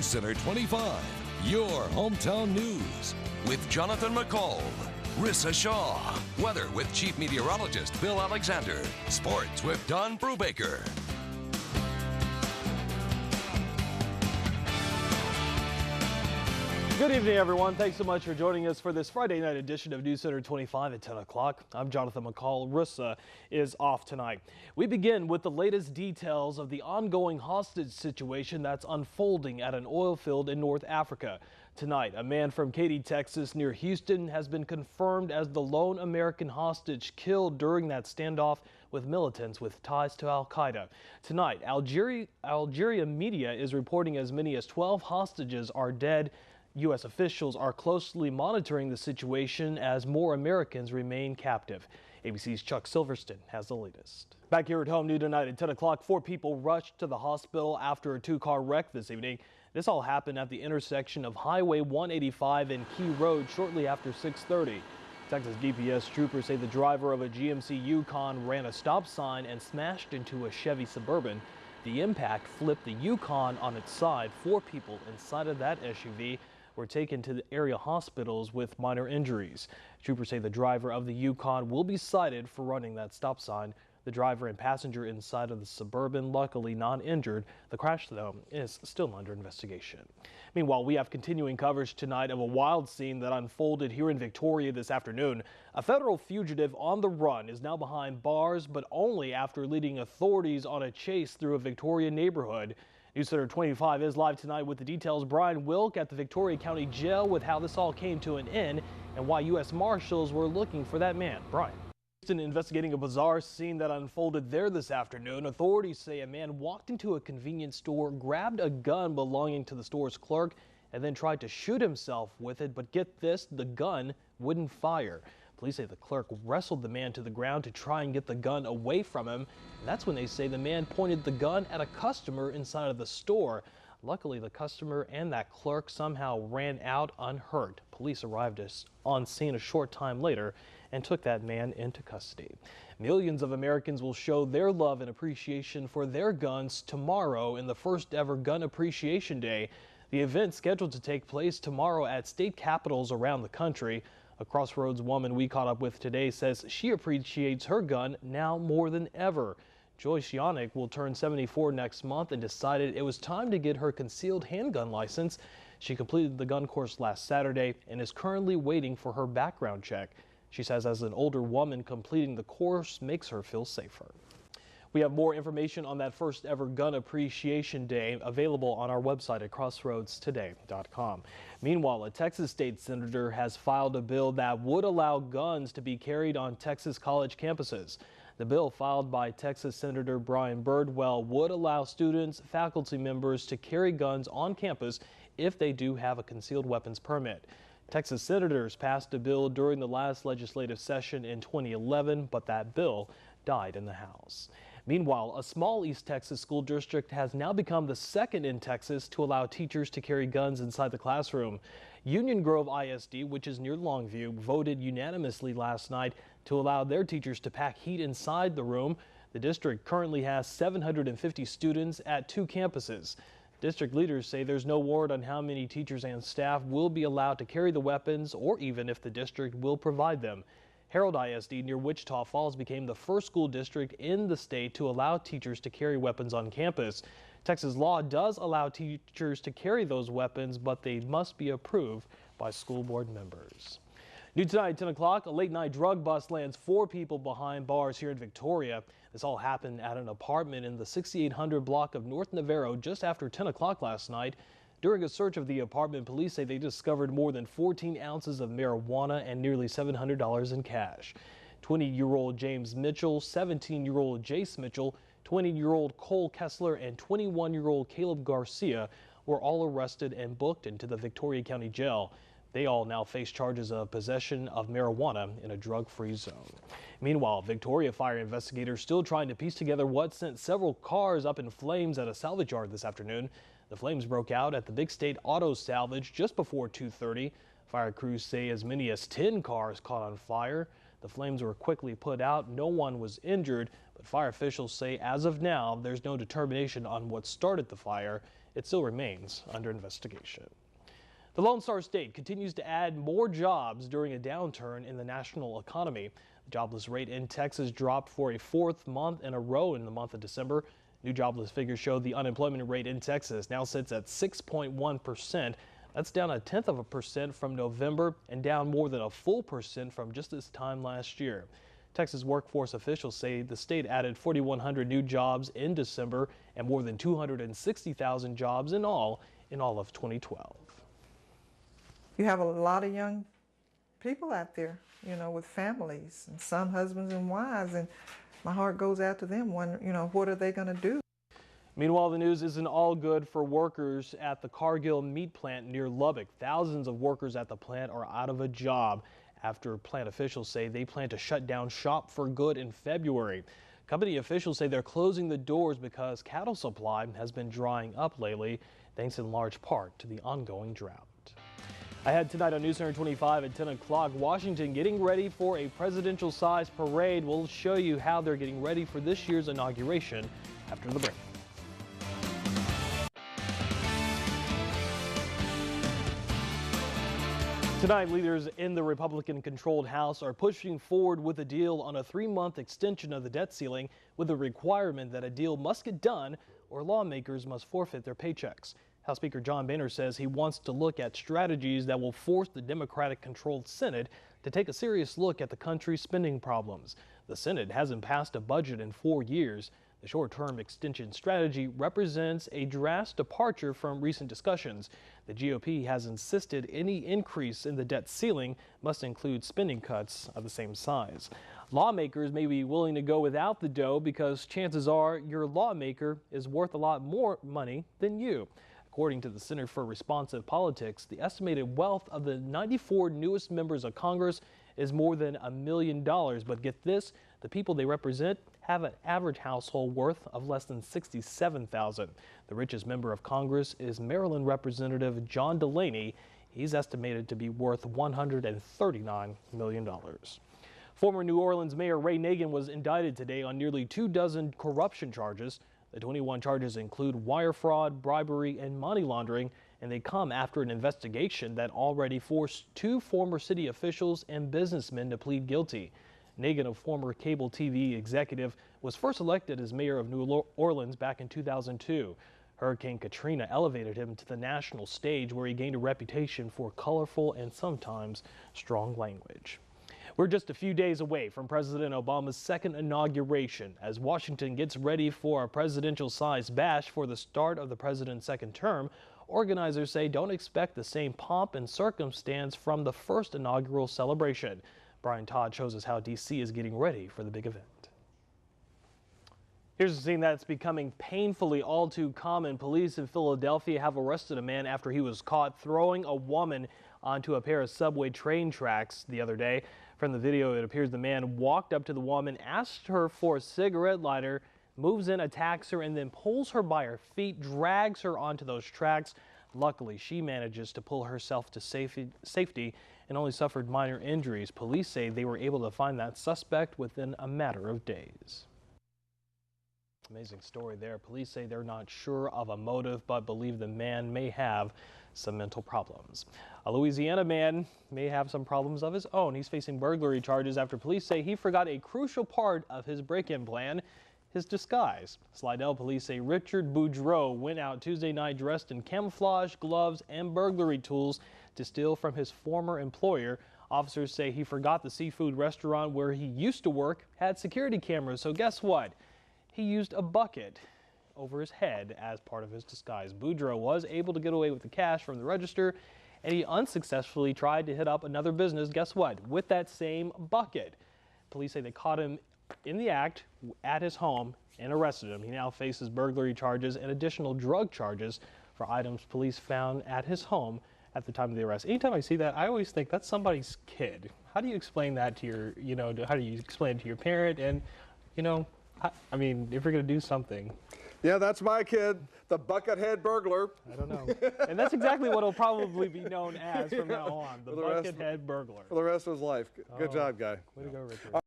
News Center 25, your hometown news with Jonathan McCall, Rissa Shaw, weather with Chief Meteorologist Bill Alexander, sports with Don Brubaker. Good evening, everyone. Thanks so much for joining us for this Friday night edition of News Center 25 at 10 o'clock. I'm Jonathan McCall. Rissa is off tonight. We begin with the latest details of the ongoing hostage situation that's unfolding at an oil field in North Africa. Tonight, a man from Katy, Texas, near Houston, has been confirmed as the lone American hostage killed during that standoff with militants with ties to al-Qaeda. Tonight, Algeria media is reporting as many as 12 hostages are dead. U.S. officials are closely monitoring the situation as more Americans remain captive. ABC's Chuck Silverston has the latest. Back here at home, new tonight at 10 o'clock, 4 people rushed to the hospital after a 2-car wreck this evening. This all happened at the intersection of Highway 185 and Key Road shortly after 6:30. Texas DPS troopers say the driver of a GMC Yukon ran a stop sign and smashed into a Chevy Suburban. The impact flipped the Yukon on its side. 4 people inside of that SUV were taken to the area hospitals with minor injuries. Troopers say the driver of the Yukon will be cited for running that stop sign. The driver and passenger inside of the Suburban luckily not injured. The crash, though, is still under investigation. Meanwhile, we have continuing coverage tonight of a wild scene that unfolded here in Victoria this afternoon. A federal fugitive on the run is now behind bars, but only after leading authorities on a chase through a Victoria neighborhood. News Center 25 is live tonight with the details. Brian Wilk at the Victoria County Jail with how this all came to an end and why U.S. Marshals were looking for that man. Brian. Investigating a bizarre scene that unfolded there this afternoon. Authorities say a man walked into a convenience store, grabbed a gun belonging to the store's clerk, and then tried to shoot himself with it. But get this, the gun wouldn't fire. Police say the clerk wrestled the man to the ground to try and get the gun away from him. And that's when they say the man pointed the gun at a customer inside of the store. Luckily, the customer and that clerk somehow ran out unhurt. Police arrived on scene a short time later and took that man into custody. Millions of Americans will show their love and appreciation for their guns tomorrow in the first ever Gun Appreciation Day. The event scheduled to take place tomorrow at state capitals around the country. A Crossroads woman we caught up with today says she appreciates her gun now more than ever. Joyce Yannick will turn 74 next month and decided it was time to get her concealed handgun license. She completed the gun course last Saturday and is currently waiting for her background check. She says as an older woman, completing the course makes her feel safer. We have more information on that first ever Gun Appreciation Day available on our website at crossroadstoday.com. Meanwhile, a Texas state senator has filed a bill that would allow guns to be carried on Texas college campuses. The bill filed by Texas Senator Brian Birdwell would allow students, faculty members to carry guns on campus if they do have a concealed weapons permit. Texas senators passed a bill during the last legislative session in 2011, but that bill died in the House. Meanwhile, a small East Texas school district has now become the second in Texas to allow teachers to carry guns inside the classroom. Union Grove ISD, which is near Longview, voted unanimously last night to allow their teachers to pack heat inside the room. The district currently has 750 students at 2 campuses. District leaders say there's no word on how many teachers and staff will be allowed to carry the weapons or even if the district will provide them. Harold ISD near Wichita Falls became the first school district in the state to allow teachers to carry weapons on campus. Texas law does allow teachers to carry those weapons, but they must be approved by school board members. New tonight at 10 o'clock, a late night drug bust lands 4 people behind bars here in Victoria. This all happened at an apartment in the 6800 block of North Navarro just after 10 o'clock last night. During a search of the apartment, police say they discovered more than 14 ounces of marijuana and nearly $700 in cash. 20-year-old James Mitchell, 17-year-old Jace Mitchell, 20-year-old Cole Kessler, and 21-year-old Caleb Garcia were all arrested and booked into the Victoria County Jail. They all now face charges of possession of marijuana in a drug-free zone. Meanwhile, Victoria fire investigators still trying to piece together what sent several cars up in flames at a salvage yard this afternoon. The flames broke out at the Big State Auto Salvage just before 2:30. Fire crews say as many as 10 cars caught on fire. The flames were quickly put out. No one was injured, but fire officials say as of now, there's no determination on what started the fire. It still remains under investigation. The Lone Star State continues to add more jobs during a downturn in the national economy. The jobless rate in Texas dropped for a fourth month in a row in the month of December. New jobless figures show the unemployment rate in Texas now sits at 6.1%. That's down 0.1% from November and down more than a full percent from just this time last year. Texas workforce officials say the state added 4,100 new jobs in December and more than 260,000 jobs in all of 2012. You have a lot of young people out there, with families and some husbands and wives, and my heart goes out to them. What are they going to do? Meanwhile, the news isn't all good for workers at the Cargill meat plant near Lubbock. Thousands of workers at the plant are out of a job after plant officials say they plan to shut down shop for good in February. Company officials say they're closing the doors because cattle supply has been drying up lately, thanks in large part to the ongoing drought. Ahead tonight on News Center 25 at 10 o'clock, Washington getting ready for a presidential-sized parade. We'll show you how they're getting ready for this year's inauguration after the break. Tonight, leaders in the Republican-controlled House are pushing forward with a deal on a 3-month extension of the debt ceiling with a requirement that a deal must get done or lawmakers must forfeit their paychecks. House Speaker John Boehner says he wants to look at strategies that will force the Democratic-controlled Senate to take a serious look at the country's spending problems. The Senate hasn't passed a budget in 4 years. The short-term extension strategy represents a drastic departure from recent discussions. The GOP has insisted any increase in the debt ceiling must include spending cuts of the same size. Lawmakers may be willing to go without the dough because chances are your lawmaker is worth a lot more money than you. According to the Center for Responsive Politics, the estimated wealth of the 94 newest members of Congress is more than $1 million. But get this, the people they represent have an average household worth of less than $67,000. The richest member of Congress is Maryland Representative John Delaney. He's estimated to be worth $139 million. Former New Orleans Mayor Ray Nagin was indicted today on nearly 24 corruption charges. The 21 charges include wire fraud, bribery, and money laundering, and they come after an investigation that already forced 2 former city officials and businessmen to plead guilty. Nagin, a former cable TV executive, was first elected as mayor of New Orleans back in 2002. Hurricane Katrina elevated him to the national stage, where he gained a reputation for colorful and sometimes strong language. We're just a few days away from President Obama's second inauguration. As Washington gets ready for a presidential-sized bash for the start of the president's second term, organizers say don't expect the same pomp and circumstance from the first inaugural celebration. Brian Todd shows us how D.C. is getting ready for the big event. Here's a scene that's becoming painfully all too common. Police in Philadelphia have arrested a man after he was caught throwing a woman onto a pair of subway train tracks the other day. From the video, it appears the man walked up to the woman, asked her for a cigarette lighter, moves in, attacks her, and then pulls her by her feet, drags her onto those tracks. Luckily, she manages to pull herself to safety and only suffered minor injuries. Police say they were able to find that suspect within a matter of days. Amazing story there. Police say they're not sure of a motive, but believe the man may have some mental problems. A Louisiana man may have some problems of his own. He's facing burglary charges after police say he forgot a crucial part of his break-in plan, his disguise. Slidell police say Richard Boudreau went out Tuesday night dressed in camouflage, gloves, and burglary tools to steal from his former employer. Officers say he forgot the seafood restaurant where he used to work had security cameras, so guess what? He used a bucket over his head as part of his disguise. Boudreau was able to get away with the cash from the register, and he unsuccessfully tried to hit up another business, guess what, with that same bucket. Police say they caught him in the act at his home and arrested him. He now faces burglary charges and additional drug charges for items police found at his home at the time of the arrest. Anytime I see that, I always think that's somebody's kid. How do you explain that to your, how do you explain it to your parent? And, I mean, if you're going to do something. Yeah, that's my kid, the Buckethead burglar. I don't know. And that's exactly what he'll probably be known as from now on, the Buckethead burglar. For the rest of his life. Good job, guy. Way to go, Richard.